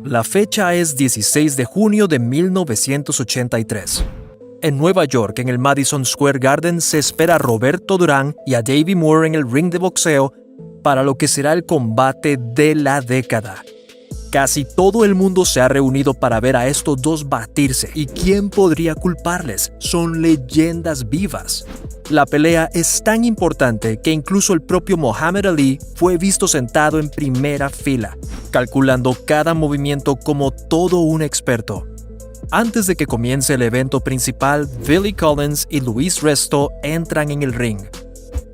La fecha es 16 de junio de 1983. En Nueva York, en el Madison Square Garden, se espera a Roberto Durán y a Davey Moore en el ring de boxeo para lo que será el combate de la década. Casi todo el mundo se ha reunido para ver a estos dos batirse, ¿y quién podría culparles? Son leyendas vivas. La pelea es tan importante que incluso el propio Muhammad Ali fue visto sentado en primera fila, calculando cada movimiento como todo un experto. Antes de que comience el evento principal, Billy Collins y Luis Resto entran en el ring.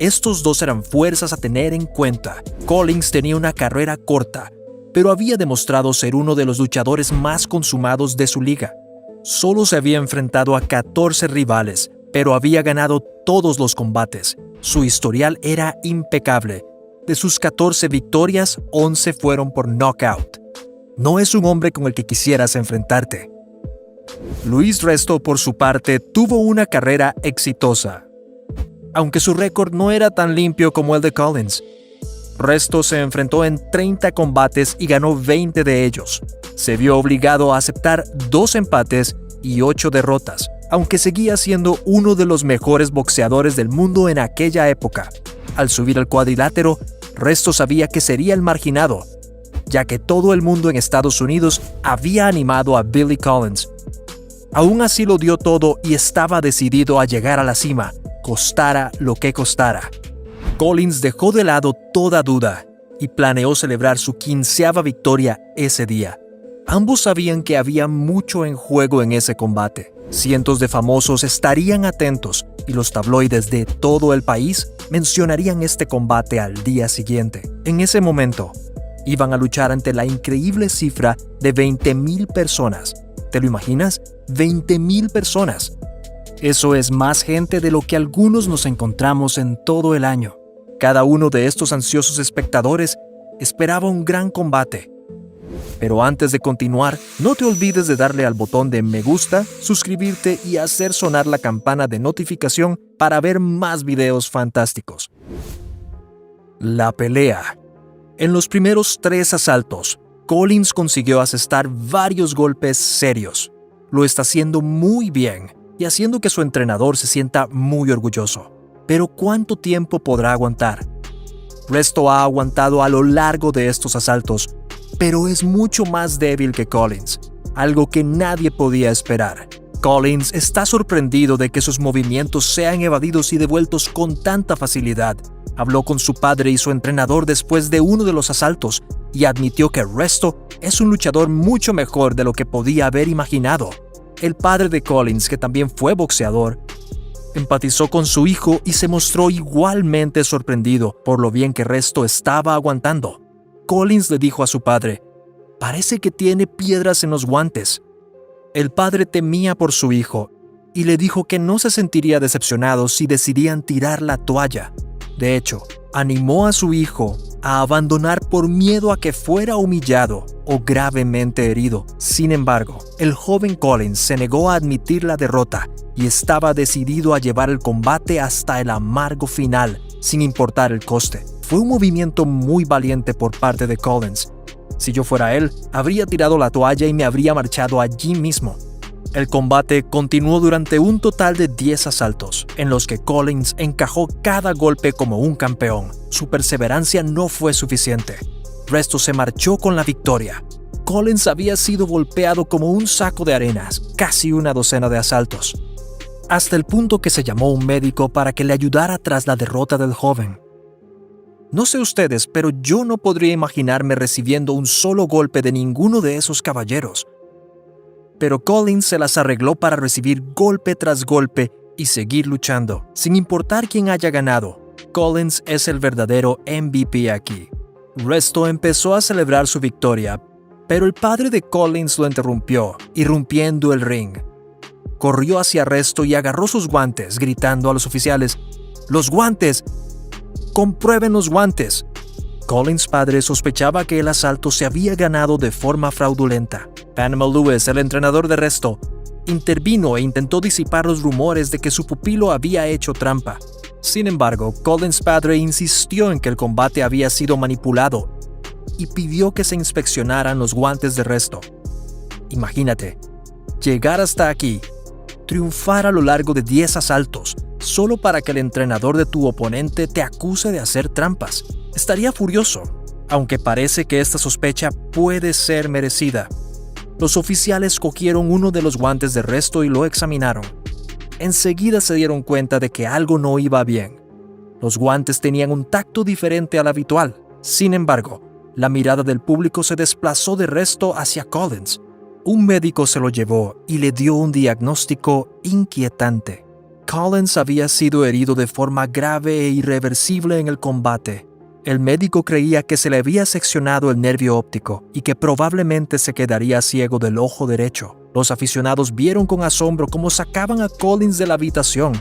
Estos dos eran fuerzas a tener en cuenta. Collins tenía una carrera corta, pero había demostrado ser uno de los luchadores más consumados de su liga. Solo se había enfrentado a 14 rivales, pero había ganado todos los combates. Su historial era impecable. De sus 14 victorias, 11 fueron por knockout. No es un hombre con el que quisieras enfrentarte. Luis Resto, por su parte, tuvo una carrera exitosa, aunque su récord no era tan limpio como el de Collins. Resto se enfrentó en 30 combates y ganó 20 de ellos. Se vio obligado a aceptar 2 empates y 8 derrotas, aunque seguía siendo uno de los mejores boxeadores del mundo en aquella época. Al subir al cuadrilátero, Resto sabía que sería el marginado, ya que todo el mundo en Estados Unidos había animado a Billy Collins. Aún así lo dio todo y estaba decidido a llegar a la cima, costara lo que costara. Collins dejó de lado toda duda y planeó celebrar su 15ª victoria ese día. Ambos sabían que había mucho en juego en ese combate. Cientos de famosos estarían atentos y los tabloides de todo el país mencionarían este combate al día siguiente. En ese momento, iban a luchar ante la increíble cifra de 20,000 personas. ¿Te lo imaginas? 20,000 personas. Eso es más gente de lo que algunos nos encontramos en todo el año. Cada uno de estos ansiosos espectadores esperaba un gran combate. Pero antes de continuar, no te olvides de darle al botón de me gusta, suscribirte y hacer sonar la campana de notificación para ver más videos fantásticos. La pelea. En los primeros 3 asaltos, Collins consiguió asestar varios golpes serios. Lo está haciendo muy bien y haciendo que su entrenador se sienta muy orgulloso. Pero ¿cuánto tiempo podrá aguantar? Resto ha aguantado a lo largo de estos asaltos, pero es mucho más débil que Collins, algo que nadie podía esperar. Collins está sorprendido de que sus movimientos sean evadidos y devueltos con tanta facilidad. Habló con su padre y su entrenador después de uno de los asaltos y admitió que Resto es un luchador mucho mejor de lo que podía haber imaginado. El padre de Collins, que también fue boxeador, empatizó con su hijo y se mostró igualmente sorprendido por lo bien que Resto estaba aguantando. Collins le dijo a su padre: «Parece que tiene piedras en los guantes». El padre temía por su hijo y le dijo que no se sentiría decepcionado si decidían tirar la toalla. De hecho, animó a su hijo a abandonar por miedo a que fuera humillado o gravemente herido. Sin embargo, el joven Collins se negó a admitir la derrota y estaba decidido a llevar el combate hasta el amargo final, sin importar el coste. Fue un movimiento muy valiente por parte de Collins. Si yo fuera él, habría tirado la toalla y me habría marchado allí mismo. El combate continuó durante un total de 10 asaltos, en los que Collins encajó cada golpe como un campeón. Su perseverancia no fue suficiente. Resto se marchó con la victoria. Collins había sido golpeado como un saco de arenas, casi una docena de asaltos, hasta el punto que se llamó un médico para que le ayudara tras la derrota del joven. No sé ustedes, pero yo no podría imaginarme recibiendo un solo golpe de ninguno de esos caballeros. Pero Collins se las arregló para recibir golpe tras golpe y seguir luchando. Sin importar quién haya ganado, Collins es el verdadero MVP aquí. Resto empezó a celebrar su victoria, pero el padre de Collins lo interrumpió, irrumpiendo el ring. Corrió hacia Resto y agarró sus guantes, gritando a los oficiales: «¡Los guantes! ¡Comprueben los guantes!». Collins' padre sospechaba que el asalto se había ganado de forma fraudulenta. Panama Lewis, el entrenador de Resto, intervino e intentó disipar los rumores de que su pupilo había hecho trampa. Sin embargo, Collins' padre insistió en que el combate había sido manipulado y pidió que se inspeccionaran los guantes de Resto. Imagínate, llegar hasta aquí, triunfar a lo largo de 10 asaltos, solo para que el entrenador de tu oponente te acuse de hacer trampas. Estaría furioso, aunque parece que esta sospecha puede ser merecida. Los oficiales cogieron uno de los guantes de Resto y lo examinaron. Enseguida se dieron cuenta de que algo no iba bien. Los guantes tenían un tacto diferente al habitual. Sin embargo, la mirada del público se desplazó de Resto hacia Collins. Un médico se lo llevó y le dio un diagnóstico inquietante. Collins había sido herido de forma grave e irreversible en el combate. El médico creía que se le había seccionado el nervio óptico y que probablemente se quedaría ciego del ojo derecho. Los aficionados vieron con asombro cómo sacaban a Collins de la habitación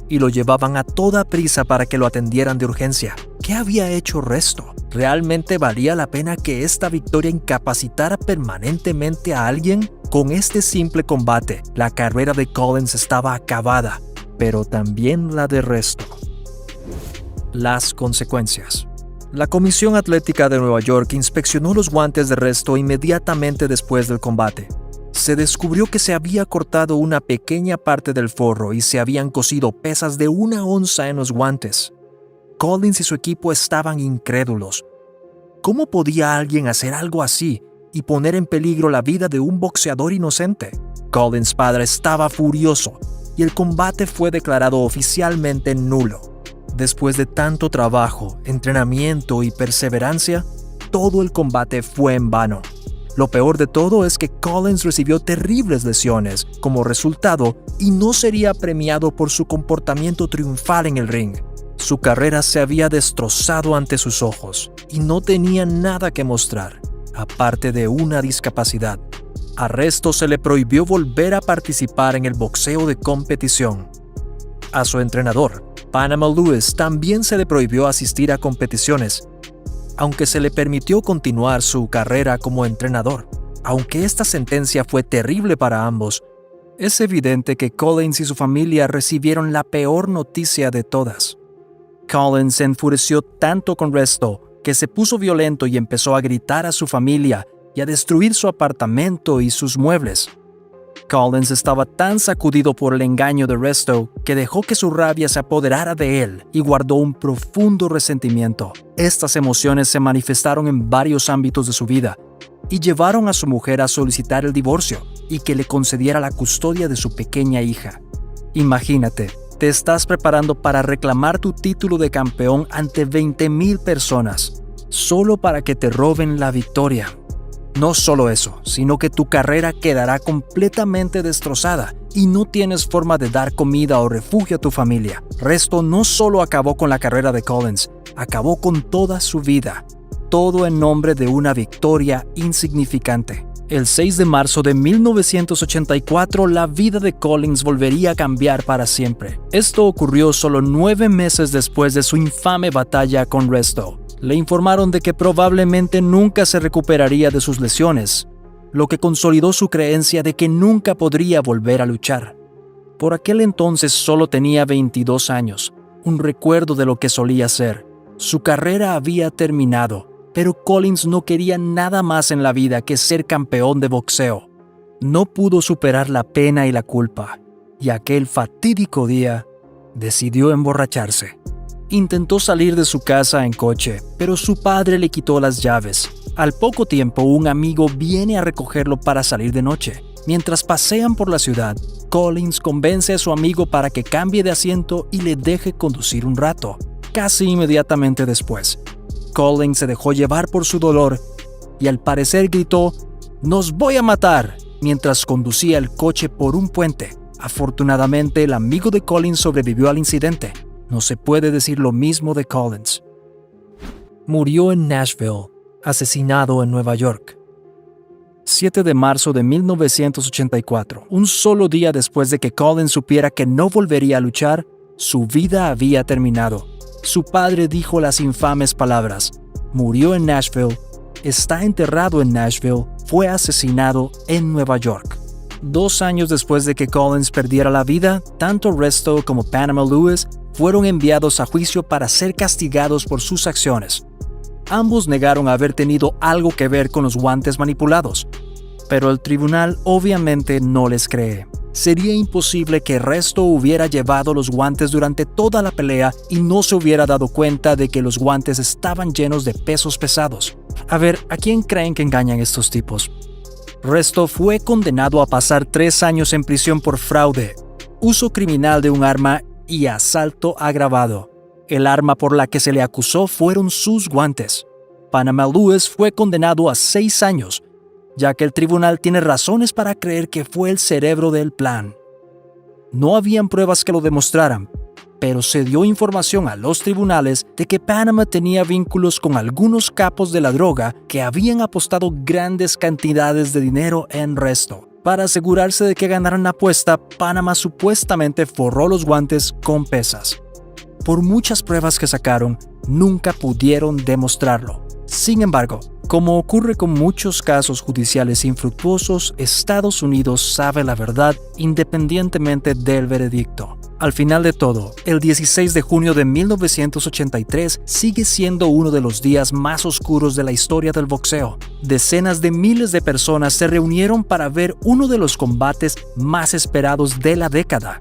y lo llevaban a toda prisa para que lo atendieran de urgencia. ¿Qué había hecho Resto? ¿Realmente valía la pena que esta victoria incapacitara permanentemente a alguien? Con este simple combate, la carrera de Collins estaba acabada, pero también la de Resto. Las consecuencias. La Comisión Atlética de Nueva York inspeccionó los guantes de Resto inmediatamente después del combate. Se descubrió que se había cortado una pequeña parte del forro y se habían cosido pesas de 1 onza en los guantes. Collins y su equipo estaban incrédulos. ¿Cómo podía alguien hacer algo así y poner en peligro la vida de un boxeador inocente? Collins' padre estaba furioso y el combate fue declarado oficialmente nulo. Después de tanto trabajo, entrenamiento y perseverancia, todo el combate fue en vano. Lo peor de todo es que Collins recibió terribles lesiones como resultado y no sería premiado por su comportamiento triunfal en el ring. Su carrera se había destrozado ante sus ojos y no tenía nada que mostrar, aparte de una discapacidad. A Resto se le prohibió volver a participar en el boxeo de competición. A su entrenador, Panama Lewis, también se le prohibió asistir a competiciones, aunque se le permitió continuar su carrera como entrenador. Aunque esta sentencia fue terrible para ambos, es evidente que Collins y su familia recibieron la peor noticia de todas. Collins se enfureció tanto con Resto que se puso violento y empezó a gritar a su familia y a destruir su apartamento y sus muebles. Collins estaba tan sacudido por el engaño de Resto que dejó que su rabia se apoderara de él y guardó un profundo resentimiento. Estas emociones se manifestaron en varios ámbitos de su vida y llevaron a su mujer a solicitar el divorcio y que le concediera la custodia de su pequeña hija. Imagínate, te estás preparando para reclamar tu título de campeón ante 20,000 personas, solo para que te roben la victoria. No solo eso, sino que tu carrera quedará completamente destrozada y no tienes forma de dar comida o refugio a tu familia. Resto no solo acabó con la carrera de Collins, acabó con toda su vida. Todo en nombre de una victoria insignificante. El 6 de marzo de 1984, la vida de Collins volvería a cambiar para siempre. Esto ocurrió solo 9 meses después de su infame batalla con Resto. Le informaron de que probablemente nunca se recuperaría de sus lesiones, lo que consolidó su creencia de que nunca podría volver a luchar. Por aquel entonces solo tenía 22 años, un recuerdo de lo que solía ser. Su carrera había terminado, pero Collins no quería nada más en la vida que ser campeón de boxeo. No pudo superar la pena y la culpa, y aquel fatídico día decidió emborracharse. Intentó salir de su casa en coche, pero su padre le quitó las llaves. Al poco tiempo, un amigo viene a recogerlo para salir de noche. Mientras pasean por la ciudad, Collins convence a su amigo para que cambie de asiento y le deje conducir un rato. Casi inmediatamente después, Collins se dejó llevar por su dolor y al parecer gritó «¡Nos voy a matar!» mientras conducía el coche por un puente. Afortunadamente, el amigo de Collins sobrevivió al incidente. No se puede decir lo mismo de Collins. Murió en Nashville, asesinado en Nueva York. 7 de marzo de 1984, un solo día después de que Collins supiera que no volvería a luchar, su vida había terminado. Su padre dijo las infames palabras: murió en Nashville, está enterrado en Nashville, fue asesinado en Nueva York. 2 años después de que Collins perdiera la vida, tanto Resto como Panama Lewis fueron enviados a juicio para ser castigados por sus acciones. Ambos negaron haber tenido algo que ver con los guantes manipulados, pero el tribunal obviamente no les cree. Sería imposible que Resto hubiera llevado los guantes durante toda la pelea y no se hubiera dado cuenta de que los guantes estaban llenos de pesos pesados. A ver, ¿a quién creen que engañan estos tipos? Resto fue condenado a pasar 3 años en prisión por fraude, uso criminal de un arma y asalto agravado. El arma por la que se le acusó fueron sus guantes. Panama Lewis fue condenado a 6 años, ya que el tribunal tiene razones para creer que fue el cerebro del plan. No habían pruebas que lo demostraran, pero se dio información a los tribunales de que Panama tenía vínculos con algunos capos de la droga que habían apostado grandes cantidades de dinero en Resto. Para asegurarse de que ganaran la apuesta, Panama supuestamente forró los guantes con pesas. Por muchas pruebas que sacaron, nunca pudieron demostrarlo. Sin embargo, como ocurre con muchos casos judiciales infructuosos, Estados Unidos sabe la verdad independientemente del veredicto. Al final de todo, el 16 de junio de 1983 sigue siendo uno de los días más oscuros de la historia del boxeo. Decenas de miles de personas se reunieron para ver uno de los combates más esperados de la década,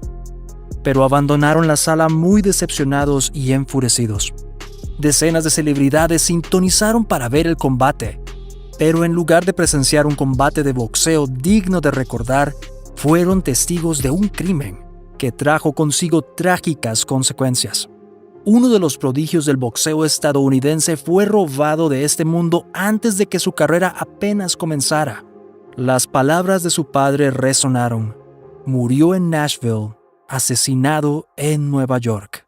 pero abandonaron la sala muy decepcionados y enfurecidos. Decenas de celebridades sintonizaron para ver el combate, pero en lugar de presenciar un combate de boxeo digno de recordar, fueron testigos de un crimen que trajo consigo trágicas consecuencias. Uno de los prodigios del boxeo estadounidense fue robado de este mundo antes de que su carrera apenas comenzara. Las palabras de su padre resonaron. Murió en Nashville, asesinado en Nueva York.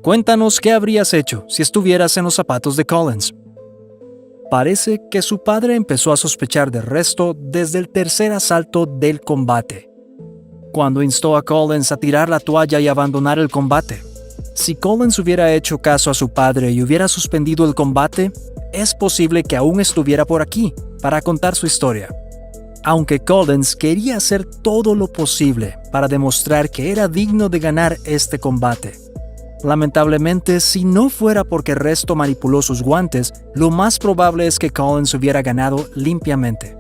Cuéntanos qué habrías hecho si estuvieras en los zapatos de Collins. Parece que su padre empezó a sospechar de Resto desde el tercer asalto del combate, cuando instó a Collins a tirar la toalla y abandonar el combate. Si Collins hubiera hecho caso a su padre y hubiera suspendido el combate, es posible que aún estuviera por aquí para contar su historia. Aunque Collins quería hacer todo lo posible para demostrar que era digno de ganar este combate. Lamentablemente, si no fuera porque Resto manipuló sus guantes, lo más probable es que Collins hubiera ganado limpiamente.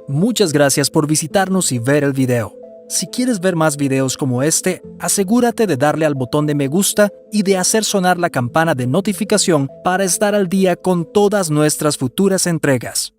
Muchas gracias por visitarnos y ver el video. Si quieres ver más videos como este, asegúrate de darle al botón de me gusta y de hacer sonar la campana de notificación para estar al día con todas nuestras futuras entregas.